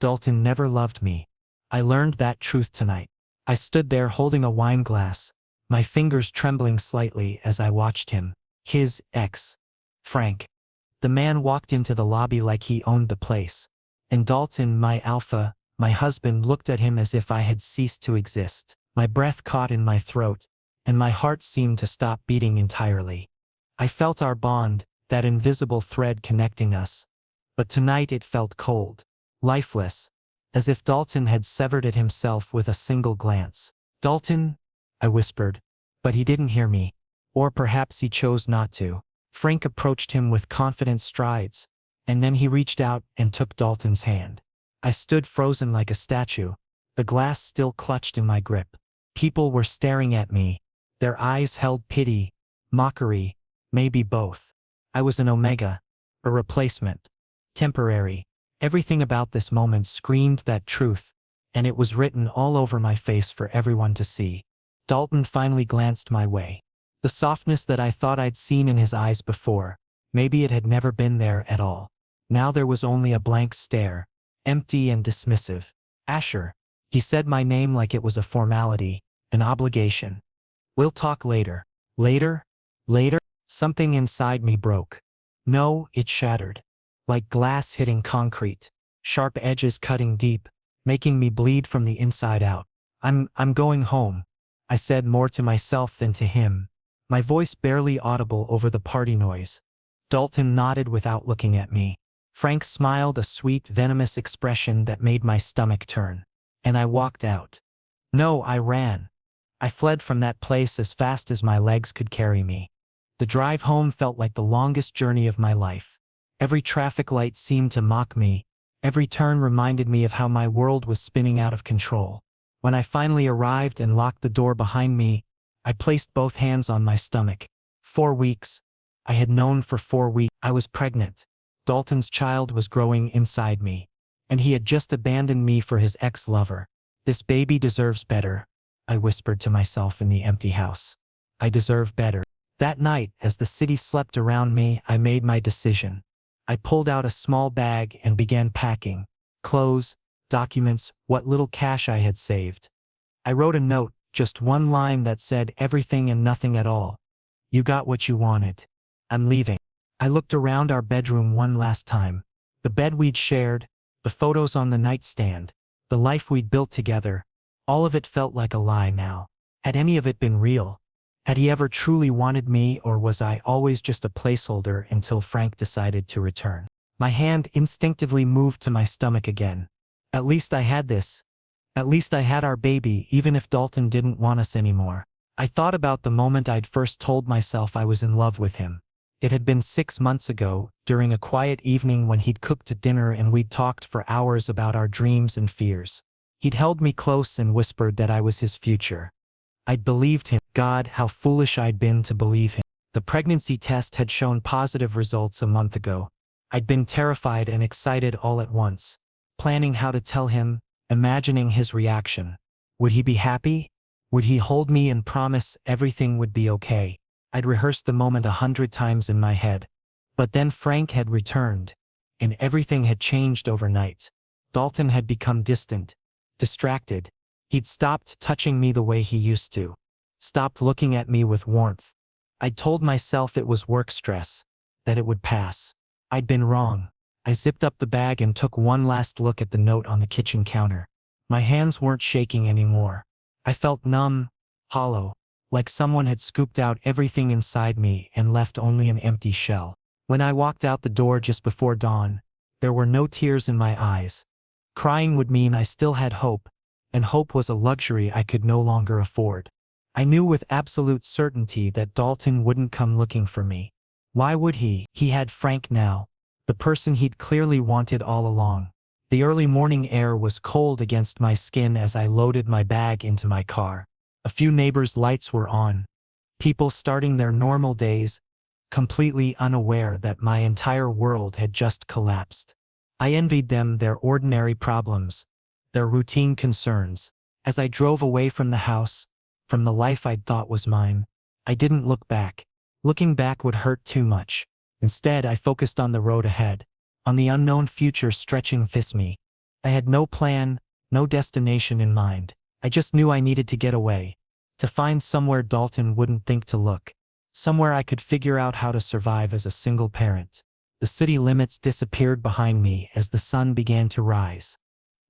Dalton never loved me. I learned that truth tonight. I stood there holding a wine glass, my fingers trembling slightly as I watched him. His ex. Frank. The man walked into the lobby like he owned the place. And Dalton, my alpha, my husband, looked at him as if I had ceased to exist. My breath caught in my throat, and my heart seemed to stop beating entirely. I felt our bond, that invisible thread connecting us. But tonight it felt cold, lifeless, as if Dalton had severed it himself with a single glance. "Dalton," I whispered, but he didn't hear me. Or perhaps he chose not to. Frank approached him with confident strides, and then he reached out and took Dalton's hand. I stood frozen like a statue, the glass still clutched in my grip. People were staring at me. Their eyes held pity, mockery, maybe both. I was an omega, a replacement, temporary. Everything about this moment screamed that truth, and it was written all over my face for everyone to see. Dalton finally glanced my way. The softness that I thought I'd seen in his eyes before, maybe it had never been there at all. Now there was only a blank stare, empty and dismissive. "Asher," he said my name like it was a formality, an obligation. "We'll talk later." Later? Later? Something inside me broke. No, it shattered. Like glass hitting concrete, sharp edges cutting deep, making me bleed from the inside out. I'm going home," I said, more to myself than to him, my voice barely audible over the party noise. Dalton nodded without looking at me. Frank smiled, a sweet, venomous expression that made my stomach turn. And I walked out. No, I ran. I fled from that place as fast as my legs could carry me. The drive home felt like the longest journey of my life. Every traffic light seemed to mock me. Every turn reminded me of how my world was spinning out of control. When I finally arrived and locked the door behind me, I placed both hands on my stomach. 4 weeks. I had known for 4 weeks. I was pregnant. Dalton's child was growing inside me. And he had just abandoned me for his ex-lover. "This baby deserves better," I whispered to myself in the empty house. I deserve better. That night, as the city slept around me, I made my decision. I pulled out a small bag and began packing. Clothes, documents, what little cash I had saved. I wrote a note, just one line that said everything and nothing at all. "You got what you wanted. I'm leaving." I looked around our bedroom one last time. The bed we'd shared, the photos on the nightstand, the life we'd built together. All of it felt like a lie now. Had any of it been real? Had he ever truly wanted me, or was I always just a placeholder until Frank decided to return? My hand instinctively moved to my stomach again. At least I had this. At least I had our baby, even if Dalton didn't want us anymore. I thought about the moment I'd first told myself I was in love with him. It had been 6 months ago, during a quiet evening when he'd cooked a dinner and we'd talked for hours about our dreams and fears. He'd held me close and whispered that I was his future. I'd believed him. God, how foolish I'd been to believe him. The pregnancy test had shown positive results a month ago. I'd been terrified and excited all at once, planning how to tell him, imagining his reaction. Would he be happy? Would he hold me and promise everything would be okay? I'd rehearsed the moment 100 times in my head. But then Frank had returned, and everything had changed overnight. Dalton had become distant, distracted. He'd stopped touching me the way he used to, stopped looking at me with warmth. I'd told myself it was work stress, that it would pass. I'd been wrong. I zipped up the bag and took one last look at the note on the kitchen counter. My hands weren't shaking anymore. I felt numb, hollow, like someone had scooped out everything inside me and left only an empty shell. When I walked out the door just before dawn, there were no tears in my eyes. Crying would mean I still had hope, and hope was a luxury I could no longer afford. I knew with absolute certainty that Dalton wouldn't come looking for me. Why would he? He had Frank now, the person he'd clearly wanted all along. The early morning air was cold against my skin as I loaded my bag into my car. A few neighbors' lights were on. People starting their normal days, completely unaware that my entire world had just collapsed. I envied them their ordinary problems, their routine concerns. As I drove away from the house, from the life I'd thought was mine, I didn't look back. Looking back would hurt too much. Instead, I focused on the road ahead, on the unknown future stretching past me. I had no plan, no destination in mind. I just knew I needed to get away. To find somewhere Dalton wouldn't think to look. Somewhere I could figure out how to survive as a single parent. The city limits disappeared behind me as the sun began to rise.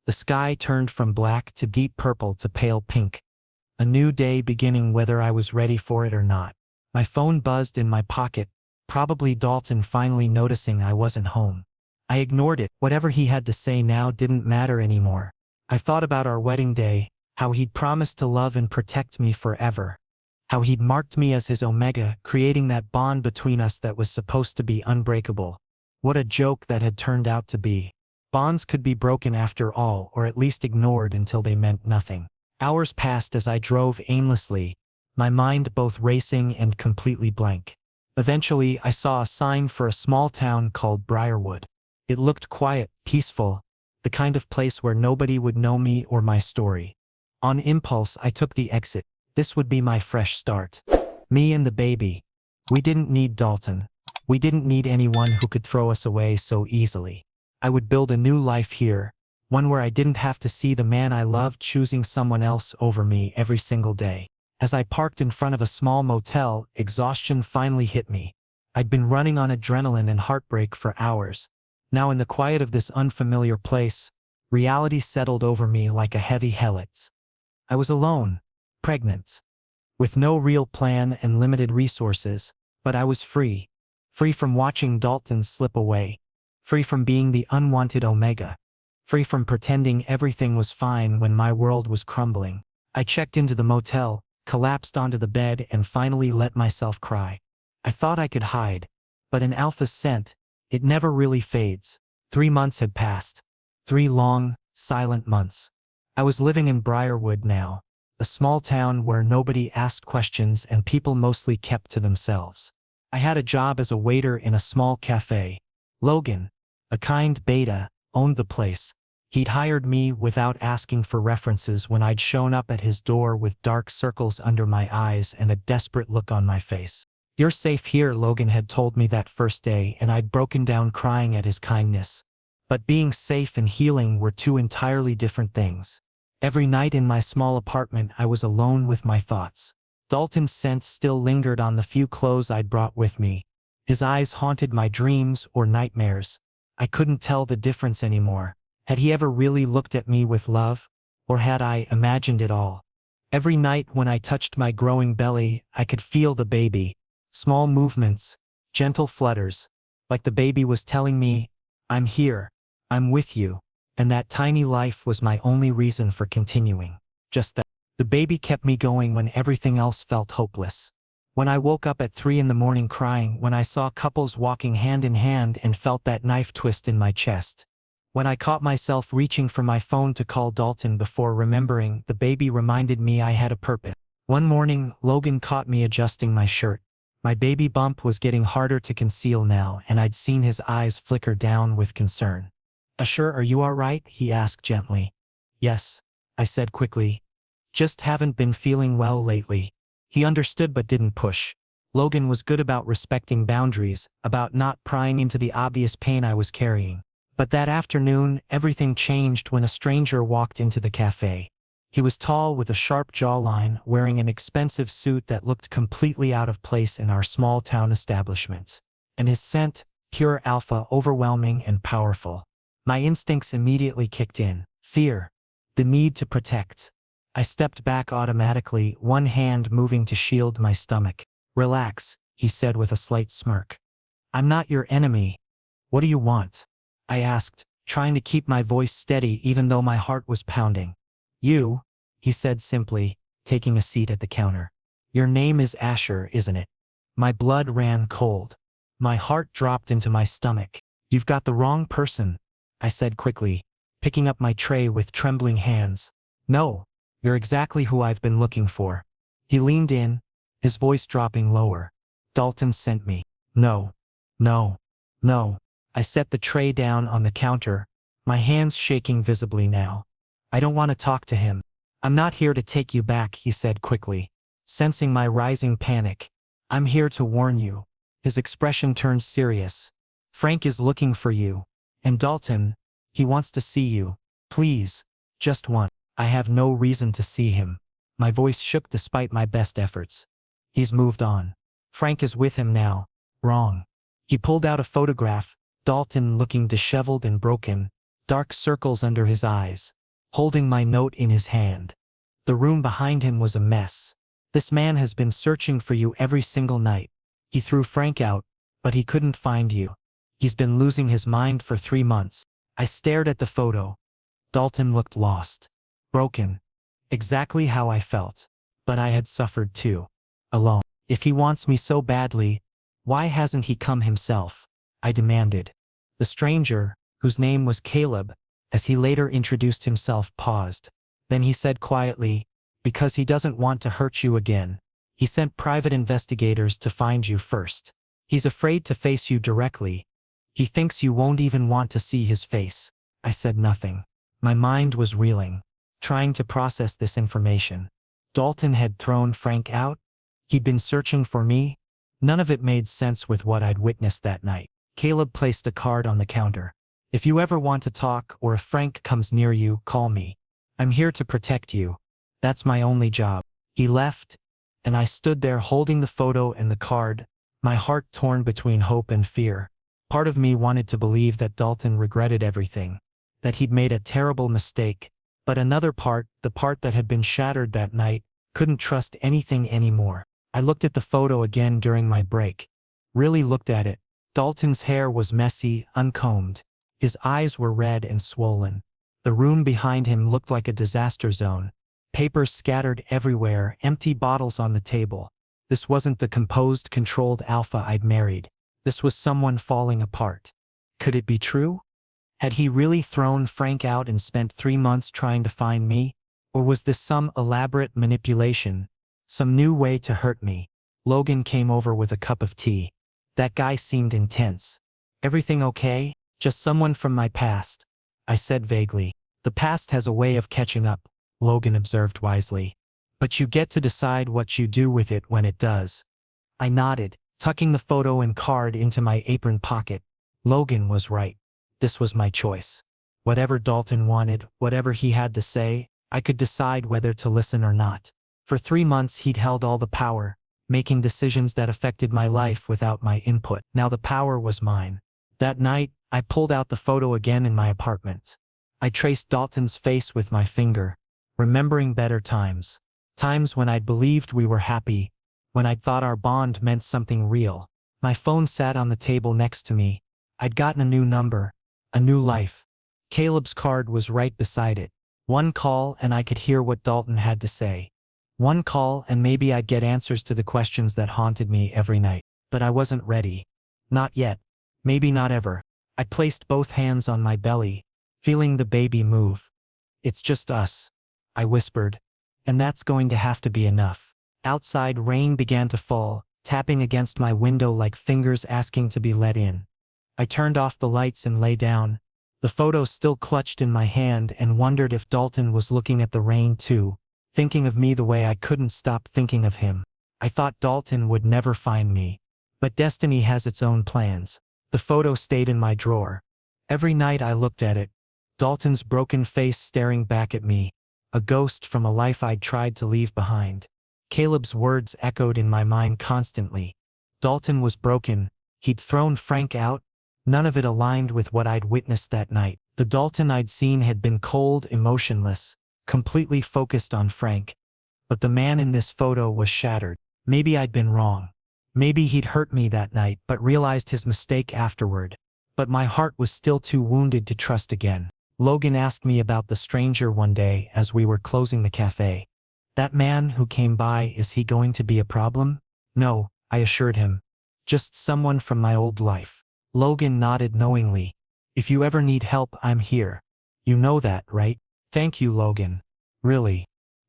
The sky turned from black to deep purple to pale pink. A new day beginning whether I was ready for it or not. My phone buzzed in my pocket, probably Dalton finally noticing I wasn't home. I ignored it. Whatever he had to say now didn't matter anymore. I thought about our wedding day, how he'd promised to love and protect me forever. How he'd marked me as his omega, creating that bond between us that was supposed to be unbreakable. What a joke that had turned out to be. Bonds could be broken after all, or at least ignored until they meant nothing. Hours passed as I drove aimlessly, my mind both racing and completely blank. Eventually, I saw a sign for a small town called Briarwood. It looked quiet, peaceful, the kind of place where nobody would know me or my story. On impulse, I took the exit. This would be my fresh start. Me and the baby. We didn't need Dalton. We didn't need anyone who could throw us away so easily. I would build a new life here, one where I didn't have to see the man I loved choosing someone else over me every single day. As I parked in front of a small motel, exhaustion finally hit me. I'd been running on adrenaline and heartbreak for hours. Now in the quiet of this unfamiliar place, reality settled over me like a heavy helix. I was alone, pregnant, with no real plan and limited resources, but I was free. Free from watching Dalton slip away. Free from being the unwanted omega. Free from pretending everything was fine when my world was crumbling. I checked into the motel, collapsed onto the bed and finally let myself cry. I thought I could hide, but an alpha's scent, it never really fades. 3 months had passed. 3 long, silent months. I was living in Briarwood now, a small town where nobody asked questions and people mostly kept to themselves. I had a job as a waiter in a small cafe. Logan, a kind beta, owned the place. He'd hired me without asking for references when I'd shown up at his door with dark circles under my eyes and a desperate look on my face. "You're safe here," Logan had told me that first day, and I'd broken down crying at his kindness. But being safe and healing were two entirely different things. Every night in my small apartment I was alone with my thoughts. Dalton's scent still lingered on the few clothes I'd brought with me. His eyes haunted my dreams or nightmares. I couldn't tell the difference anymore. Had he ever really looked at me with love? Or had I imagined it all? Every night when I touched my growing belly, I could feel the baby. Small movements, gentle flutters, like the baby was telling me, "I'm here, I'm with you," and that tiny life was my only reason for continuing. Just that. The baby kept me going when everything else felt hopeless. When I woke up at 3 in the morning crying, when I saw couples walking hand in hand and felt that knife twist in my chest. When I caught myself reaching for my phone to call Dalton before remembering, the baby reminded me I had a purpose. One morning, Logan caught me adjusting my shirt. My baby bump was getting harder to conceal now, and I'd seen his eyes flicker down with concern. "Sure, are you all right?" he asked gently. "Yes," I said quickly. "Just haven't been feeling well lately." He understood but didn't push. Logan was good about respecting boundaries, about not prying into the obvious pain I was carrying. But that afternoon, everything changed when a stranger walked into the cafe. He was tall with a sharp jawline, wearing an expensive suit that looked completely out of place in our small town establishments. And his scent, pure alpha, overwhelming and powerful. My instincts immediately kicked in. Fear. The need to protect. I stepped back automatically, one hand moving to shield my stomach. "Relax," he said with a slight smirk. "I'm not your enemy. What do you want?" I asked, trying to keep my voice steady even though my heart was pounding. "You," he said simply, taking a seat at the counter. "Your name is Asher, isn't it?" My blood ran cold. My heart dropped into my stomach. "You've got the wrong person," I said quickly, picking up my tray with trembling hands. "No, you're exactly who I've been looking for." He leaned in, his voice dropping lower. "Dalton sent me." "No, no, no." I set the tray down on the counter, my hands shaking visibly now. "I don't want to talk to him." "I'm not here to take you back," he said quickly, sensing my rising panic. "I'm here to warn you." His expression turned serious. "Frank is looking for you. And Dalton, he wants to see you. Please. Just one. I have no reason to see him. My voice shook despite my best efforts. He's moved on. Frank is with him now. Wrong. He pulled out a photograph, Dalton looking disheveled and broken, dark circles under his eyes, holding my note in his hand. The room behind him was a mess. This man has been searching for you every single night. He threw Frank out, but he couldn't find you. He's been losing his mind for 3 months. I stared at the photo. Dalton looked lost. Broken. Exactly how I felt. But I had suffered too. Alone. If he wants me so badly, why hasn't he come himself? I demanded. The stranger, whose name was Caleb, as he later introduced himself, paused. Then he said quietly, because he doesn't want to hurt you again. He sent private investigators to find you first. He's afraid to face you directly. He thinks you won't even want to see his face. I said nothing. My mind was reeling, trying to process this information. Dalton had thrown Frank out? He'd been searching for me? None of it made sense with what I'd witnessed that night. Caleb placed a card on the counter. If you ever want to talk or if Frank comes near you, call me. I'm here to protect you. That's my only job. He left, and I stood there holding the photo and the card, my heart torn between hope and fear. Part of me wanted to believe that Dalton regretted everything, that he'd made a terrible mistake, but another part, the part that had been shattered that night, couldn't trust anything anymore. I looked at the photo again during my break. Really looked at it. Dalton's hair was messy, uncombed. His eyes were red and swollen. The room behind him looked like a disaster zone. Papers scattered everywhere, empty bottles on the table. This wasn't the composed, controlled alpha I'd married. This was someone falling apart. Could it be true? Had he really thrown Frank out and spent 3 months trying to find me? Or was this some elaborate manipulation? Some new way to hurt me? Logan came over with a cup of tea. That guy seemed intense. Everything okay? Just someone from my past, I said vaguely. The past has a way of catching up, Logan observed wisely. But you get to decide what you do with it when it does. I nodded, tucking the photo and card into my apron pocket. Logan was right. This was my choice. Whatever Dalton wanted, whatever he had to say, I could decide whether to listen or not. For 3 months he'd held all the power, making decisions that affected my life without my input. Now the power was mine. That night, I pulled out the photo again in my apartment. I traced Dalton's face with my finger, remembering better times. Times when I'd believed we were happy, when I'd thought our bond meant something real. My phone sat on the table next to me. I'd gotten a new number, a new life. Caleb's card was right beside it. One call and I could hear what Dalton had to say. One call and maybe I'd get answers to the questions that haunted me every night. But I wasn't ready. Not yet. Maybe not ever. I placed both hands on my belly, feeling the baby move. It's just us, I whispered. And that's going to have to be enough. Outside rain began to fall, tapping against my window like fingers asking to be let in. I turned off the lights and lay down, the photo still clutched in my hand, and wondered if Dalton was looking at the rain too, thinking of me the way I couldn't stop thinking of him. I thought Dalton would never find me. But destiny has its own plans. The photo stayed in my drawer. Every night I looked at it, Dalton's broken face staring back at me, a ghost from a life I'd tried to leave behind. Caleb's words echoed in my mind constantly. Dalton was broken. He'd thrown Frank out. None of it aligned with what I'd witnessed that night. The Dalton I'd seen had been cold, emotionless, completely focused on Frank. But the man in this photo was shattered. Maybe I'd been wrong. Maybe he'd hurt me that night but realized his mistake afterward. But my heart was still too wounded to trust again. Logan asked me about the stranger one day as we were closing the cafe. That man who came by, is he going to be a problem? No, I assured him. Just someone from my old life. Logan nodded knowingly. If you ever need help, I'm here. You know that, right? Thank you, Logan. Really.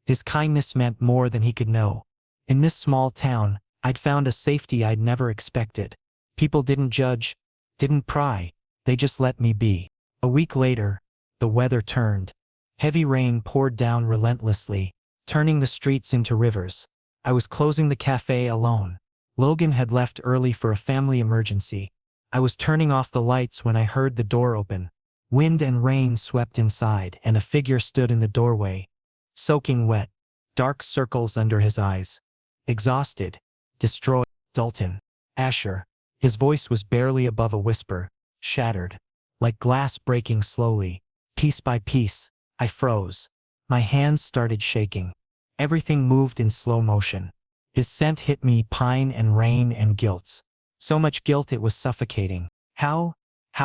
His kindness meant more than he could know. In this small town, I'd found a safety I'd never expected. People didn't judge, didn't pry, they just let me be. A week later, the weather turned. Heavy rain poured down relentlessly, turning the streets into rivers. I was closing the cafe alone. Logan had left early for a family emergency. I was turning off the lights when I heard the door open. Wind and rain swept inside, and a figure stood in the doorway, soaking wet, dark circles under his eyes. Exhausted, destroyed. Dalton. Asher. His voice was barely above a whisper, shattered, like glass breaking slowly. Piece by piece, I froze. My hands started shaking. Everything moved in slow motion. His scent hit me, pine and rain and guilt. So much guilt it was suffocating. How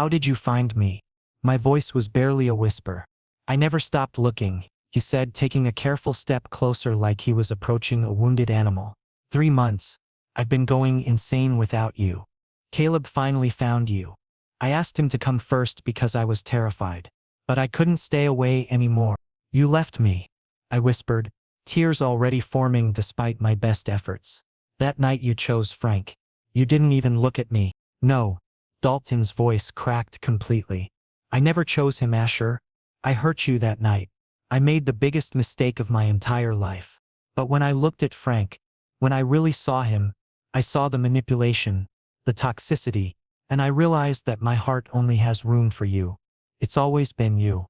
did you find me? My voice was barely a whisper. I never stopped looking, he said, taking a careful step closer like he was approaching a wounded animal. 3 months. I've been going insane without you. Caleb finally found you. I asked him to come first because I was terrified. But I couldn't stay away anymore. You left me, I whispered, tears already forming despite my best efforts. That night you chose Frank. You didn't even look at me. No. Dalton's voice cracked completely. I never chose him, Asher. I hurt you that night. I made the biggest mistake of my entire life. But when I looked at Frank, when I really saw him, I saw the manipulation, the toxicity, and I realized that my heart only has room for you. It's always been you.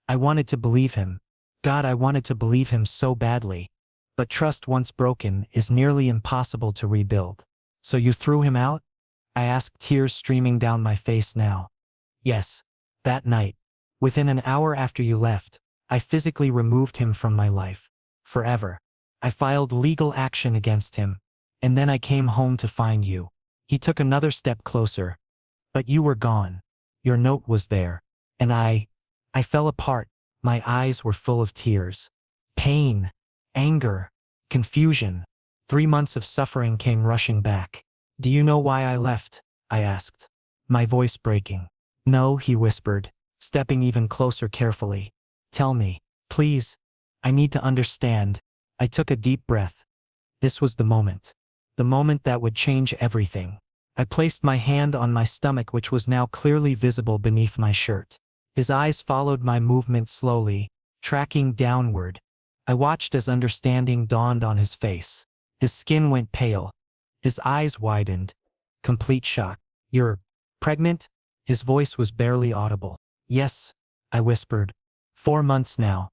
I wanted to believe him. God, I wanted to believe him so badly. But trust once broken is nearly impossible to rebuild. So you threw him out? I asked, tears streaming down my face now. Yes. That night, within an hour after you left, I physically removed him from my life. Forever. I filed legal action against him. And then I came home to find you. He took another step closer. But you were gone. Your note was there. And I fell apart. My eyes were full of tears. Pain. Anger. Confusion. 3 months of suffering came rushing back. Do you know why I left? I asked, my voice breaking. No, he whispered, stepping even closer carefully. Tell me, please. I need to understand. I took a deep breath. This was the moment. The moment that would change everything. I placed my hand on my stomach, which was now clearly visible beneath my shirt. His eyes followed my movement slowly, tracking downward. I watched as understanding dawned on his face. His skin went pale. His eyes widened. Complete shock. You're pregnant? His voice was barely audible. Yes, I whispered. 4 months now.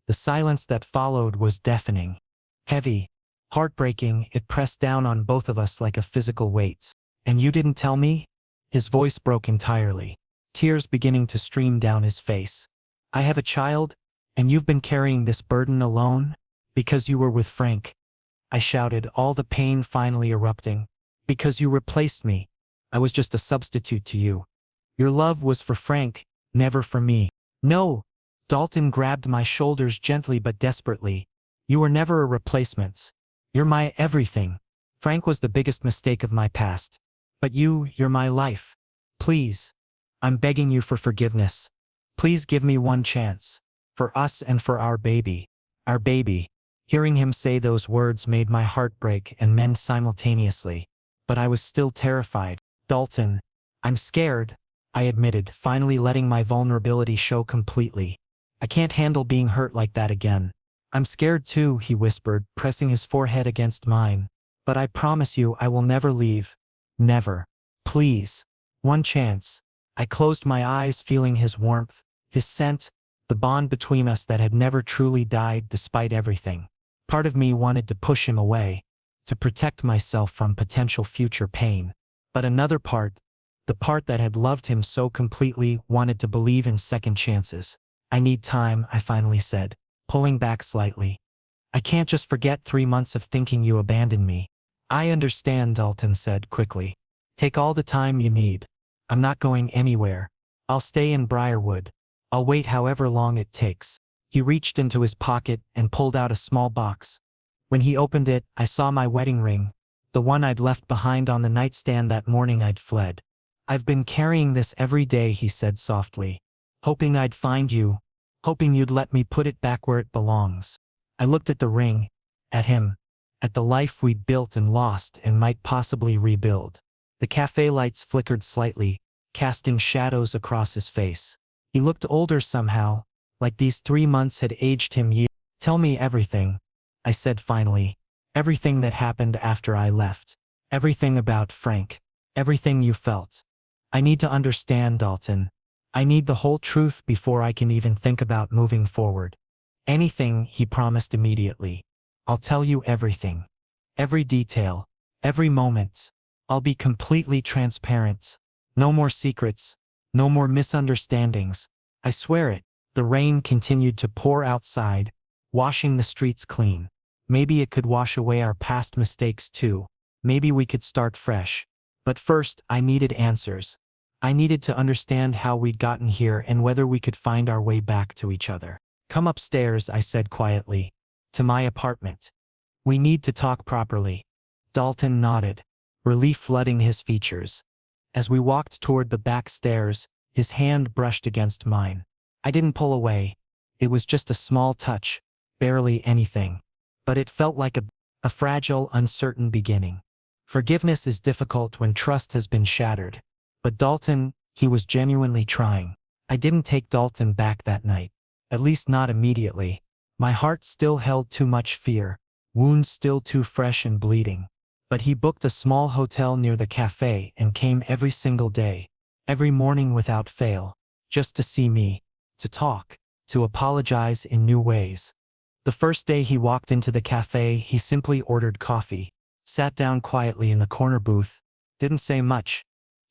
The silence that followed was deafening. Heavy. Heartbreaking, it pressed down on both of us like a physical weight. And you didn't tell me? His voice broke entirely. Tears beginning to stream down his face. I have a child, and you've been carrying this burden alone? Because you were with Frank. I shouted, all the pain finally erupting. Because you replaced me. I was just a substitute to you. Your love was for Frank, never for me. No. Dalton grabbed my shoulders gently but desperately. You were never a replacement. You're my everything. Frank was the biggest mistake of my past. But you're my life. Please. I'm begging you for forgiveness. Please give me one chance. For us and for our baby. Our baby. Hearing him say those words made my heart break and mend simultaneously. But I was still terrified. Dalton. I'm scared, I admitted, finally letting my vulnerability show completely. I can't handle being hurt like that again. I'm scared too, he whispered, pressing his forehead against mine. But I promise you I will never leave. Never. Please. One chance. I closed my eyes, feeling his warmth, his scent, the bond between us that had never truly died despite everything. Part of me wanted to push him away, to protect myself from potential future pain. But another part, the part that had loved him so completely, wanted to believe in second chances. I need time, I finally said, pulling back slightly. I can't just forget 3 months of thinking you abandoned me. I understand, Dalton said quickly. Take all the time you need. I'm not going anywhere. I'll stay in Briarwood. I'll wait however long it takes. He reached into his pocket and pulled out a small box. When he opened it, I saw my wedding ring, the one I'd left behind on the nightstand that morning I'd fled. I've been carrying this every day, he said softly. Hoping I'd find you. Hoping you'd let me put it back where it belongs. I looked at the ring, at him, at the life we'd built and lost and might possibly rebuild. The cafe lights flickered slightly, casting shadows across his face. He looked older somehow, like these 3 months had aged him years. Tell me everything, I said finally. Everything that happened after I left. Everything about Frank. Everything you felt. I need to understand, Dalton. I need the whole truth before I can even think about moving forward. Anything, he promised immediately. I'll tell you everything. Every detail. Every moment. I'll be completely transparent. No more secrets. No more misunderstandings. I swear it. The rain continued to pour outside, washing the streets clean. Maybe it could wash away our past mistakes too. Maybe we could start fresh. But first, I needed answers. I needed to understand how we'd gotten here and whether we could find our way back to each other. Come upstairs, I said quietly. To my apartment. We need to talk properly. Dalton nodded, relief flooding his features. As we walked toward the back stairs, his hand brushed against mine. I didn't pull away. It was just a small touch, barely anything. But it felt like a fragile, uncertain beginning. Forgiveness is difficult when trust has been shattered. But Dalton, he was genuinely trying. I didn't take Dalton back that night. At least not immediately. My heart still held too much fear, wounds still too fresh and bleeding. But he booked a small hotel near the cafe and came every single day, every morning without fail, just to see me, to talk, to apologize in new ways. The first day he walked into the cafe, he simply ordered coffee, sat down quietly in the corner booth, didn't say much,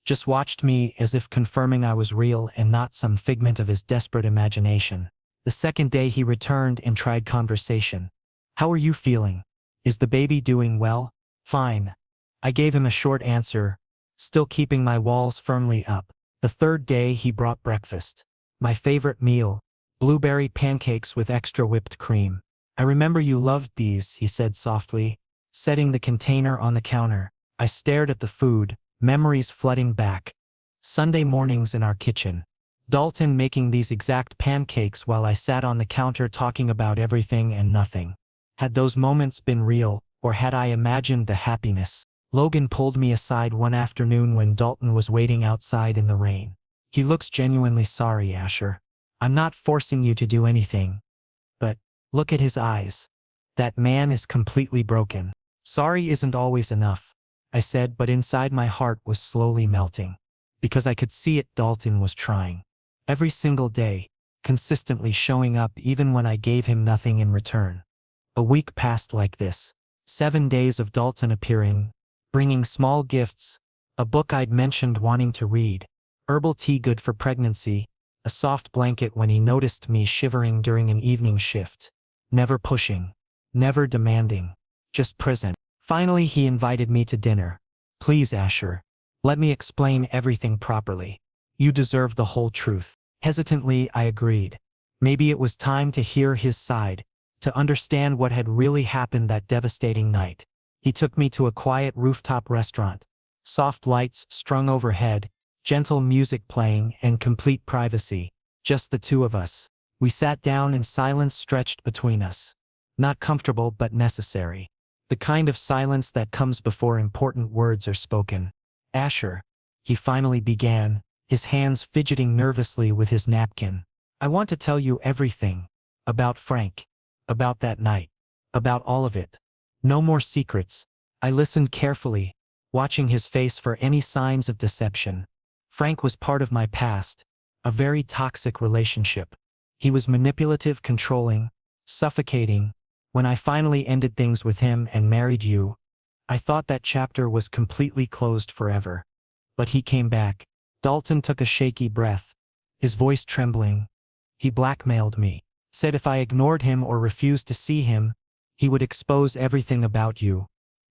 just watched me as if confirming I was real and not some figment of his desperate imagination. The second day he returned and tried conversation. How are you feeling? Is the baby doing well? Fine. I gave him a short answer, still keeping my walls firmly up. The third day he brought breakfast. My favorite meal, blueberry pancakes with extra whipped cream. I remember you loved these, he said softly, setting the container on the counter. I stared at the food, memories flooding back. Sunday mornings in our kitchen. Dalton making these exact pancakes while I sat on the counter talking about everything and nothing. Had those moments been real, or had I imagined the happiness? Logan pulled me aside one afternoon when Dalton was waiting outside in the rain. He looks genuinely sorry, Asher. I'm not forcing you to do anything. But, look at his eyes. That man is completely broken. Sorry isn't always enough, I said, but inside my heart was slowly melting. Because I could see it, Dalton was trying. Every single day, consistently showing up even when I gave him nothing in return. A week passed like this. 7 days of Dalton appearing, bringing small gifts, a book I'd mentioned wanting to read, herbal tea good for pregnancy, a soft blanket when he noticed me shivering during an evening shift. Never pushing, never demanding, just present. Finally he invited me to dinner. Please, Asher, let me explain everything properly. You deserve the whole truth. Hesitantly I agreed. Maybe it was time to hear his side, to understand what had really happened that devastating night. He took me to a quiet rooftop restaurant. Soft lights strung overhead, gentle music playing, and complete privacy. Just the two of us. We sat down and silence stretched between us. Not comfortable but necessary. The kind of silence that comes before important words are spoken. Asher, he finally began, his hands fidgeting nervously with his napkin. I want to tell you everything. About Frank. About that night. About all of it. No more secrets. I listened carefully, watching his face for any signs of deception. Frank was part of my past, a very toxic relationship. He was manipulative, controlling, suffocating. When I finally ended things with him and married you, I thought that chapter was completely closed forever. But he came back. Dalton took a shaky breath, his voice trembling. He blackmailed me. Said if I ignored him or refused to see him, he would expose everything about you.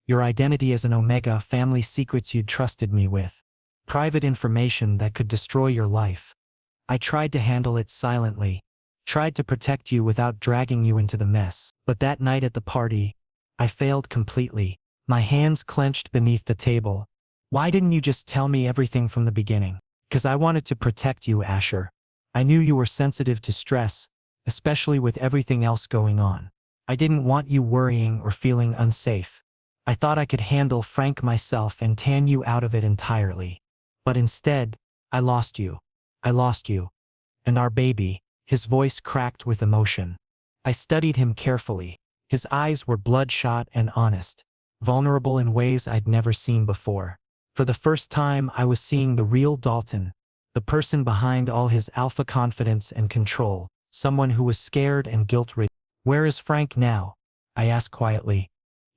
Your identity as an Omega, family secrets you'd trusted me with. Private information that could destroy your life. I tried to handle it silently. Tried to protect you without dragging you into the mess. But that night at the party, I failed completely. My hands clenched beneath the table. Why didn't you just tell me everything from the beginning? Because I wanted to protect you, Asher. I knew you were sensitive to stress, especially with everything else going on. I didn't want you worrying or feeling unsafe. I thought I could handle Frank myself and tan you out of it entirely. But instead, I lost you. I lost you. And our baby. His voice cracked with emotion. I studied him carefully. His eyes were bloodshot and honest, vulnerable in ways I'd never seen before. For the first time I was seeing the real Dalton, the person behind all his alpha confidence and control, someone who was scared and guilt-ridden. Where is Frank now? I asked quietly.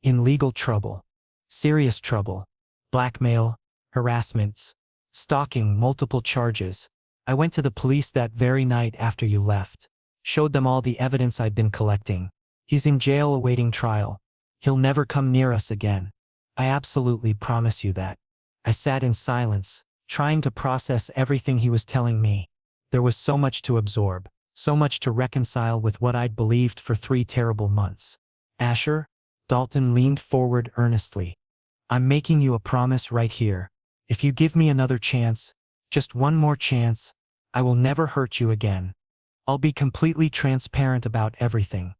In legal trouble. Serious trouble. Blackmail, harassments, stalking, multiple charges. I went to the police that very night after you left. Showed them all the evidence I'd been collecting. He's in jail awaiting trial. He'll never come near us again. I absolutely promise you that. I sat in silence, trying to process everything he was telling me. There was so much to absorb, so much to reconcile with what I'd believed for 3 terrible months. Asher? Dalton leaned forward earnestly. I'm making you a promise right here. If you give me another chance, just one more chance, I will never hurt you again. I'll be completely transparent about everything.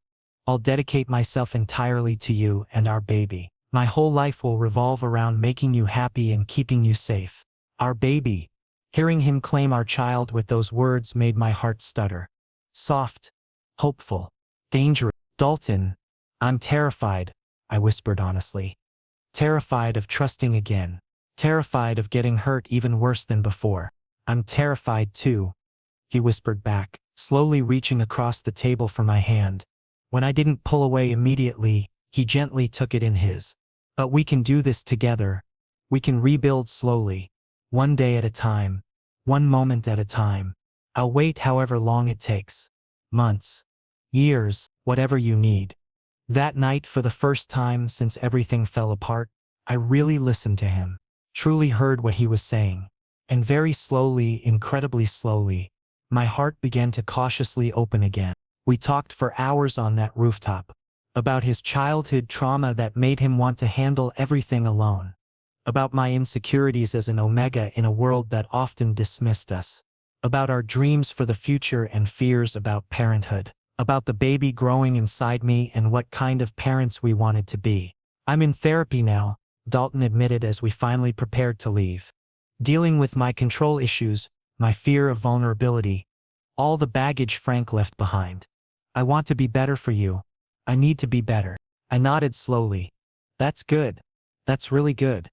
I'll dedicate myself entirely to you and our baby. My whole life will revolve around making you happy and keeping you safe. Our baby. Hearing him claim our child with those words made my heart stutter. Soft, hopeful, dangerous. Dalton, I'm terrified, I whispered honestly. Terrified of trusting again. Terrified of getting hurt even worse than before. I'm terrified too, he whispered back, slowly reaching across the table for my hand. When I didn't pull away immediately, he gently took it in his. But we can do this together. We can rebuild slowly. One day at a time. One moment at a time. I'll wait however long it takes. Months. Years, whatever you need. That night, for the first time since everything fell apart, I really listened to him. Truly heard what he was saying. And very slowly, incredibly slowly, my heart began to cautiously open again. We talked for hours on that rooftop. About his childhood trauma that made him want to handle everything alone. About my insecurities as an omega in a world that often dismissed us. About our dreams for the future and fears about parenthood. About the baby growing inside me and what kind of parents we wanted to be. I'm in therapy now, Dalton admitted as we finally prepared to leave. Dealing with my control issues, my fear of vulnerability. All the baggage Frank left behind. I want to be better for you. I need to be better. I nodded slowly. That's good. That's really good.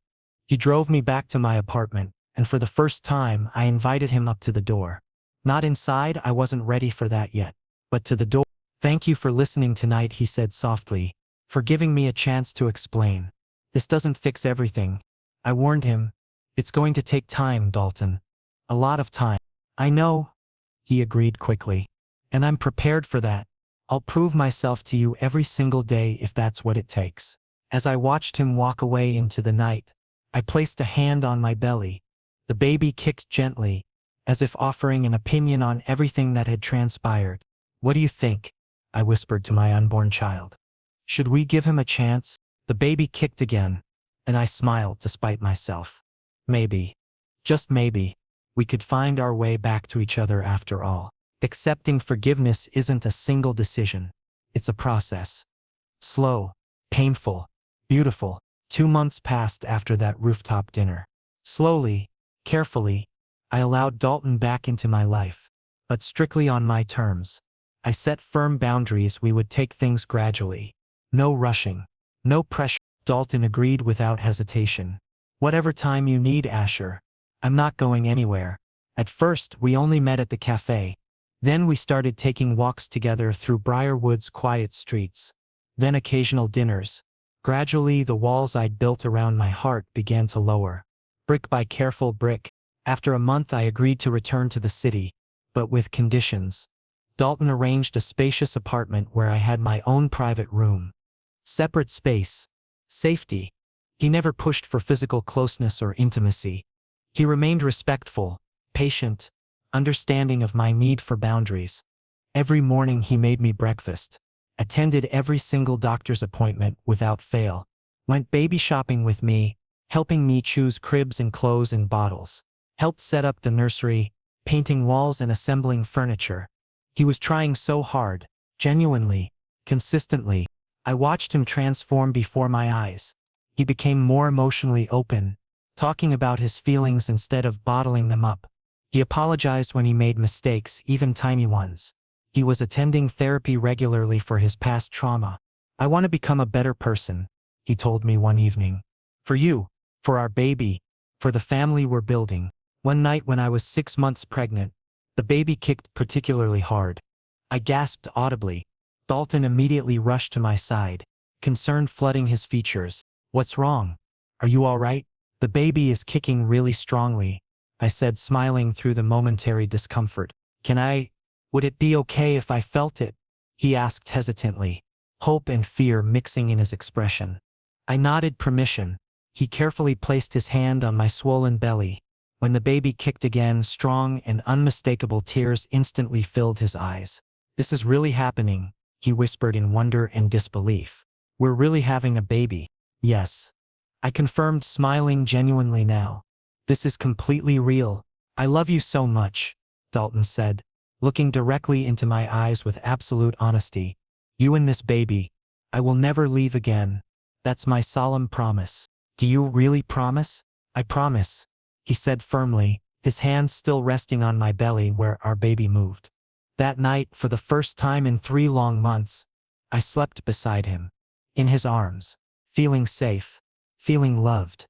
He drove me back to my apartment, and for the first time I invited him up to the door. Not inside, I wasn't ready for that yet. But to the door. Thank you for listening tonight, he said softly, for giving me a chance to explain. This doesn't fix everything. I warned him. It's going to take time, Dalton. A lot of time. I know, he agreed quickly. And I'm prepared for that. I'll prove myself to you every single day if that's what it takes. As I watched him walk away into the night, I placed a hand on my belly. The baby kicked gently, as if offering an opinion on everything that had transpired. What do you think? I whispered to my unborn child. Should we give him a chance? The baby kicked again, and I smiled despite myself. Maybe, just maybe, we could find our way back to each other after all. Accepting forgiveness isn't a single decision. It's a process. Slow, painful, beautiful. 2 months passed after that rooftop dinner. Slowly, carefully, I allowed Dalton back into my life, but strictly on my terms. I set firm boundaries. We would take things gradually. No rushing. No pressure. Dalton agreed without hesitation. Whatever time you need, Asher. I'm not going anywhere. At first, we only met at the cafe. Then we started taking walks together through Briarwood's quiet streets. Then occasional dinners. Gradually, the walls I'd built around my heart began to lower. Brick by careful brick. After a month, I agreed to return to the city, but with conditions. Dalton arranged a spacious apartment where I had my own private room. Separate space. Safety. He never pushed for physical closeness or intimacy. He remained respectful, patient, understanding of my need for boundaries. Every morning he made me breakfast. Attended every single doctor's appointment without fail. Went baby shopping with me, helping me choose cribs and clothes and bottles. Helped set up the nursery, painting walls and assembling furniture. He was trying so hard, genuinely, consistently. I watched him transform before my eyes. He became more emotionally open, talking about his feelings instead of bottling them up. He apologized when he made mistakes, even tiny ones. He was attending therapy regularly for his past trauma. I want to become a better person, he told me one evening. For you, for our baby, for the family we're building. One night when I was 6 months pregnant, the baby kicked particularly hard. I gasped audibly. Dalton immediately rushed to my side, concern flooding his features. "What's wrong? Are you all right?" "The baby is kicking really strongly," I said, smiling through the momentary discomfort. Would it be okay if I felt it?" he asked hesitantly, hope and fear mixing in his expression. I nodded permission. He carefully placed his hand on my swollen belly. When the baby kicked again, strong and unmistakable tears instantly filled his eyes. "This is really happening," he whispered in wonder and disbelief. "We're really having a baby." "Yes," I confirmed, smiling genuinely now. "This is completely real." "I love you so much," Dalton said, looking directly into my eyes with absolute honesty. "You and this baby. I will never leave again. That's my solemn promise." "Do you really promise?" "I promise," he said firmly, his hands still resting on my belly where our baby moved. That night, for the first time in 3 long months, I slept beside him, in his arms, feeling safe, feeling loved.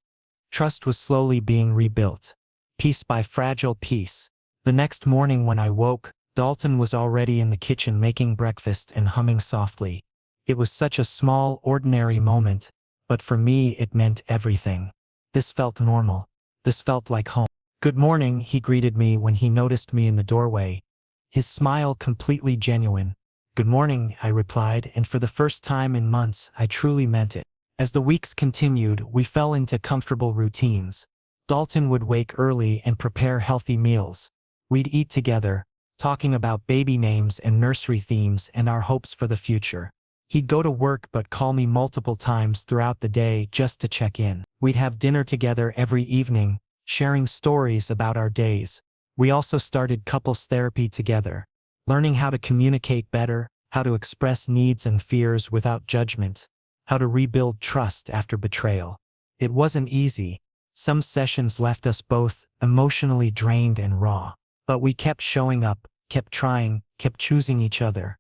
Trust was slowly being rebuilt, piece by fragile piece. The next morning when I woke, Dalton was already in the kitchen making breakfast and humming softly. It was such a small, ordinary moment, but for me it meant everything. This felt normal. This felt like home. "Good morning," he greeted me when he noticed me in the doorway, his smile completely genuine. "Good morning," I replied, and for the first time in months I truly meant it. As the weeks continued, we fell into comfortable routines. Dalton would wake early and prepare healthy meals. We'd eat together, talking about baby names and nursery themes and our hopes for the future. He'd go to work but call me multiple times throughout the day just to check in. We'd have dinner together every evening, sharing stories about our days. We also started couples therapy together, learning how to communicate better, how to express needs and fears without judgment, how to rebuild trust after betrayal. It wasn't easy. Some sessions left us both emotionally drained and raw. But we kept showing up, kept trying, kept choosing each other.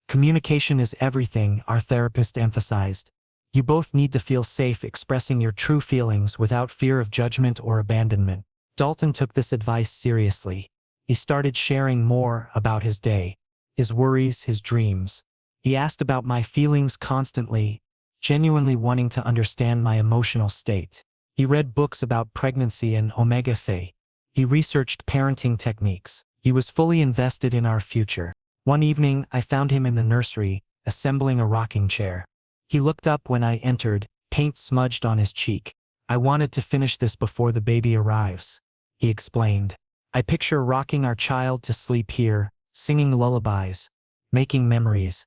"Communication is everything," our therapist emphasized. "You both need to feel safe expressing your true feelings without fear of judgment or abandonment." Dalton took this advice seriously. He started sharing more about his day, his worries, his dreams. He asked about my feelings constantly, genuinely wanting to understand my emotional state. He read books about pregnancy and omega-3. He researched parenting techniques. He was fully invested in our future. One evening, I found him in the nursery, assembling a rocking chair. He looked up when I entered, paint smudged on his cheek. "I wanted to finish this before the baby arrives," he explained. "I picture rocking our child to sleep here, singing lullabies, making memories."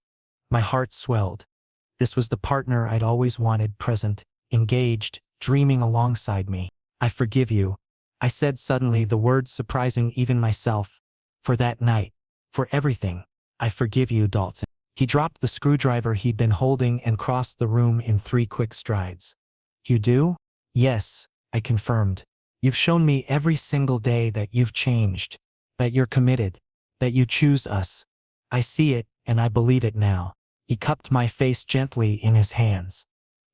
My heart swelled. This was the partner I'd always wanted, present, engaged, dreaming alongside me. "I forgive you," I said suddenly, the words surprising even myself. "For that night. For everything. I forgive you, Dalton." He dropped the screwdriver he'd been holding and crossed the room in 3 quick strides. "You do?" "Yes," I confirmed. "You've shown me every single day that you've changed, that you're committed, that you choose us. I see it, and I believe it now." He cupped my face gently in his hands.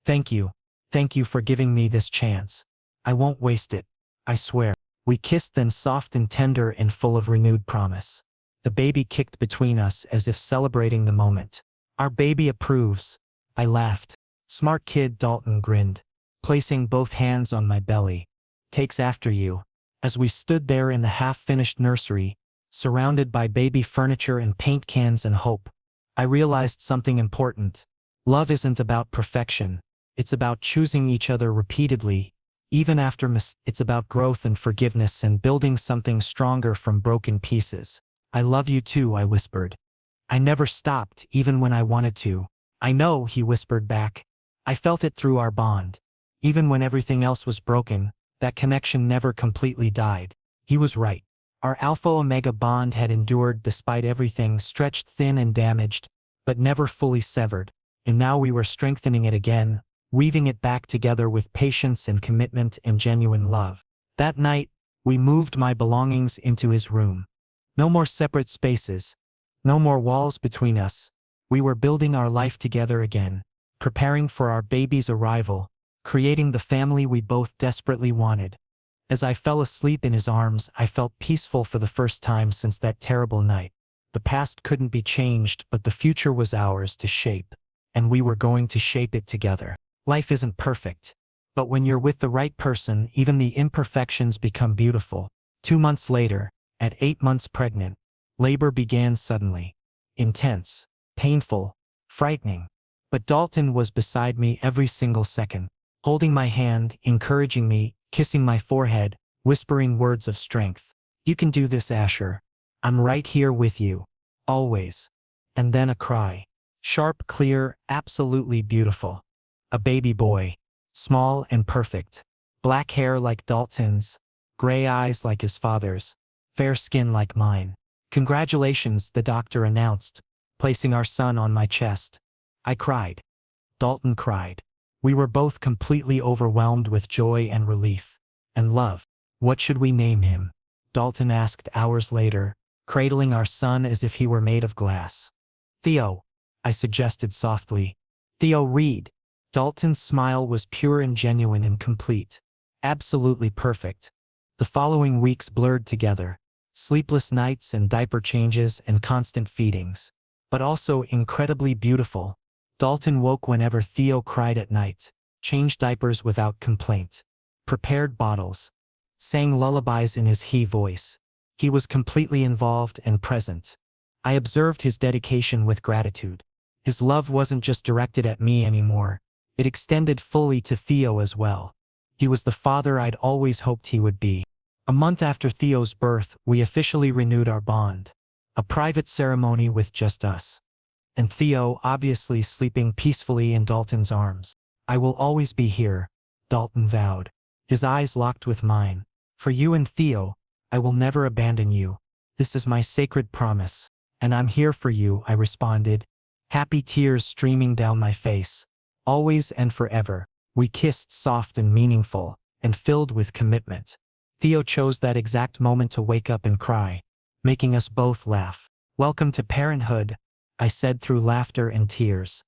"Thank you. Thank you for giving me this chance. I won't waste it. I swear." We kissed, then soft and tender and full of renewed promise. The baby kicked between us as if celebrating the moment. "Our baby approves," I laughed. "Smart kid," Dalton grinned, placing both hands on my belly. "Takes after you." As we stood there in the half-finished nursery, surrounded by baby furniture and paint cans and hope, I realized something important. Love isn't about perfection. It's about choosing each other repeatedly, even after it's about growth and forgiveness and building something stronger from broken pieces. "I love you too," I whispered. I never stopped, even when I wanted to. "I know," he whispered back. I felt it through our bond. Even when everything else was broken, that connection never completely died. He was right. Our alpha-omega bond had endured despite everything, stretched thin and damaged, but never fully severed. And now we were strengthening it again, weaving it back together with patience and commitment and genuine love. That night, we moved my belongings into his room. No more separate spaces. No more walls between us. We were building our life together again, preparing for our baby's arrival, creating the family we both desperately wanted. As I fell asleep in his arms, I felt peaceful for the first time since that terrible night. The past couldn't be changed, but the future was ours to shape, and we were going to shape it together. Life isn't perfect, but when you're with the right person, even the imperfections become beautiful. 2 months later, at 8 months pregnant, labor began suddenly. Intense, painful, frightening. But Dalton was beside me every single second, holding my hand, encouraging me, kissing my forehead, whispering words of strength. "You can do this, Asher. I'm right here with you. Always." And then a cry. Sharp, clear, absolutely beautiful. A baby boy. Small and perfect. Black hair like Dalton's. Gray eyes like his father's. Fair skin like mine. "Congratulations," the doctor announced, placing our son on my chest. I cried. Dalton cried. We were both completely overwhelmed with joy and relief. And love. "What should we name him?" Dalton asked hours later, cradling our son as if he were made of glass. "Theo," I suggested softly. "Theo Reed." Dalton's smile was pure and genuine and complete. Absolutely perfect. The following weeks blurred together. Sleepless nights and diaper changes and constant feedings. But also incredibly beautiful. Dalton woke whenever Theo cried at night, changed diapers without complaint, prepared bottles, sang lullabies in his he voice. He was completely involved and present. I observed his dedication with gratitude. His love wasn't just directed at me anymore. It extended fully to Theo as well. He was the father I'd always hoped he would be. A month after Theo's birth, we officially renewed our bond. A private ceremony with just us. And Theo obviously sleeping peacefully in Dalton's arms. "I will always be here," Dalton vowed, his eyes locked with mine. "For you and Theo, I will never abandon you. This is my sacred promise. And I'm here for you," I responded, happy tears streaming down my face. Always and forever. We kissed soft and meaningful, and filled with commitment. Theo chose that exact moment to wake up and cry, making us both laugh. "Welcome to parenthood," I said through laughter and tears.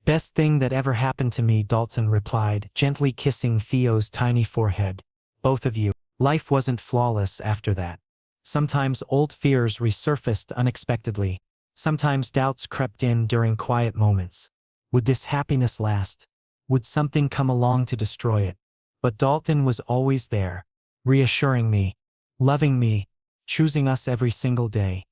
"Best thing that ever happened to me," Dalton replied, gently kissing Theo's tiny forehead. "Both of you." Life wasn't flawless after that. Sometimes old fears resurfaced unexpectedly. Sometimes doubts crept in during quiet moments. Would this happiness last? Would something come along to destroy it? But Dalton was always there, reassuring me, loving me, choosing us every single day.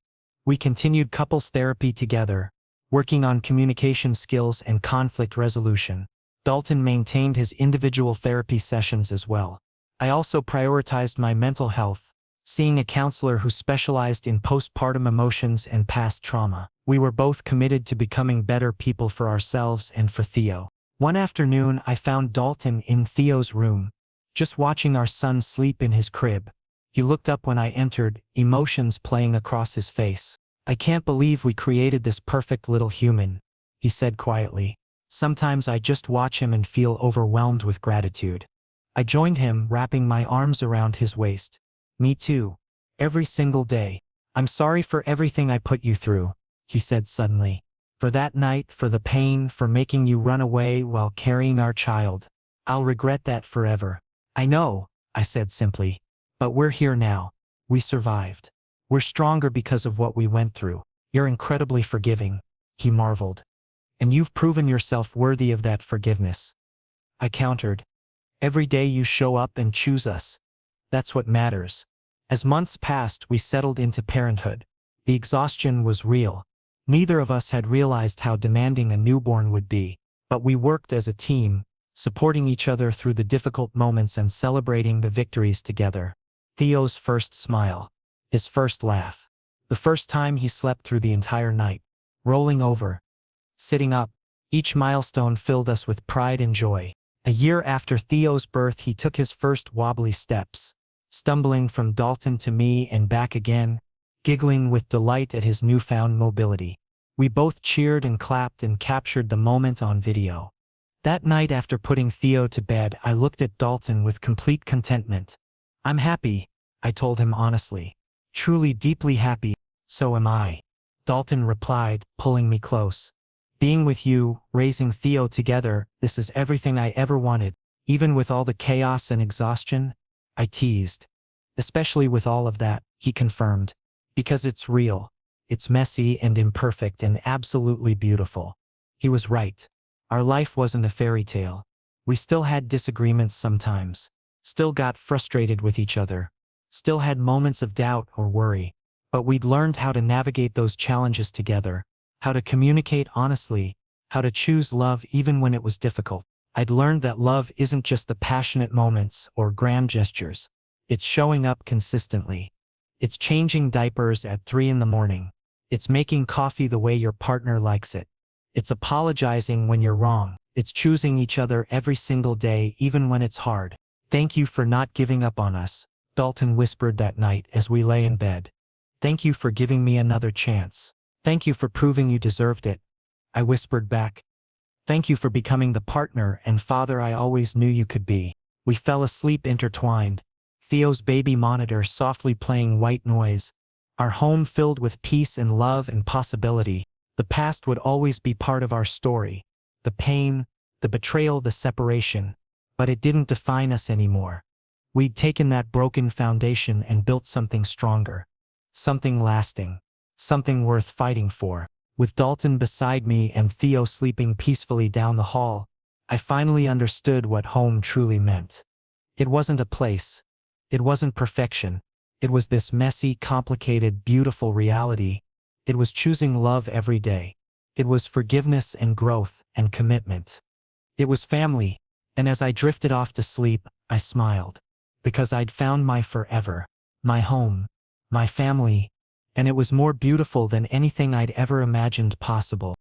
We continued couples therapy together, working on communication skills and conflict resolution. Dalton maintained his individual therapy sessions as well. I also prioritized my mental health, seeing a counselor who specialized in postpartum emotions and past trauma. We were both committed to becoming better people for ourselves and for Theo. One afternoon, I found Dalton in Theo's room, just watching our son sleep in his crib. He looked up when I entered, emotions playing across his face. "I can't believe we created this perfect little human," he said quietly. "Sometimes I just watch him and feel overwhelmed with gratitude." I joined him, wrapping my arms around his waist. "Me too. Every single day. I'm sorry for everything I put you through," he said suddenly. "For that night, for the pain, for making you run away while carrying our child. I'll regret that forever." "I know," I said simply. "But we're here now. We survived. We're stronger because of what we went through." "You're incredibly forgiving," he marveled. "And you've proven yourself worthy of that forgiveness," I countered. "Every day you show up and choose us. That's what matters." As months passed, we settled into parenthood. The exhaustion was real. Neither of us had realized how demanding a newborn would be, but we worked as a team, supporting each other through the difficult moments and celebrating the victories together. Theo's first smile. His first laugh. The first time he slept through the entire night. Rolling over. Sitting up. Each milestone filled us with pride and joy. A year after Theo's birth, he took his first wobbly steps, stumbling from Dalton to me and back again, giggling with delight at his newfound mobility. We both cheered and clapped and captured the moment on video. That night after putting Theo to bed, I looked at Dalton with complete contentment. "I'm happy," I told him honestly. "Truly deeply happy." "So am I," Dalton replied, pulling me close. "Being with you, raising Theo together, this is everything I ever wanted." Even with all the chaos and exhaustion, I teased. Especially with all of that, he confirmed. Because it's real. It's messy and imperfect and absolutely beautiful. He was right. Our life wasn't a fairy tale. We still had disagreements sometimes. Still got frustrated with each other. Still had moments of doubt or worry. But we'd learned how to navigate those challenges together. How to communicate honestly. How to choose love even when it was difficult. I'd learned that love isn't just the passionate moments or grand gestures. It's showing up consistently. It's changing diapers at 3 in the morning. It's making coffee the way your partner likes it. It's apologizing when you're wrong. It's choosing each other every single day even when it's hard. Thank you for not giving up on us, Dalton whispered that night as we lay in bed. Thank you for giving me another chance. Thank you for proving you deserved it. I whispered back. Thank you for becoming the partner and father I always knew you could be. We fell asleep intertwined. Theo's baby monitor softly playing white noise. Our home filled with peace and love and possibility. The past would always be part of our story. The pain, the betrayal, the separation. But it didn't define us anymore. We'd taken that broken foundation and built something stronger. Something lasting. Something worth fighting for. With Dalton beside me and Theo sleeping peacefully down the hall, I finally understood what home truly meant. It wasn't a place. It wasn't perfection. It was this messy, complicated, beautiful reality. It was choosing love every day. It was forgiveness and growth and commitment. It was family, and as I drifted off to sleep, I smiled. Because I'd found my forever, my home, my family, and it was more beautiful than anything I'd ever imagined possible.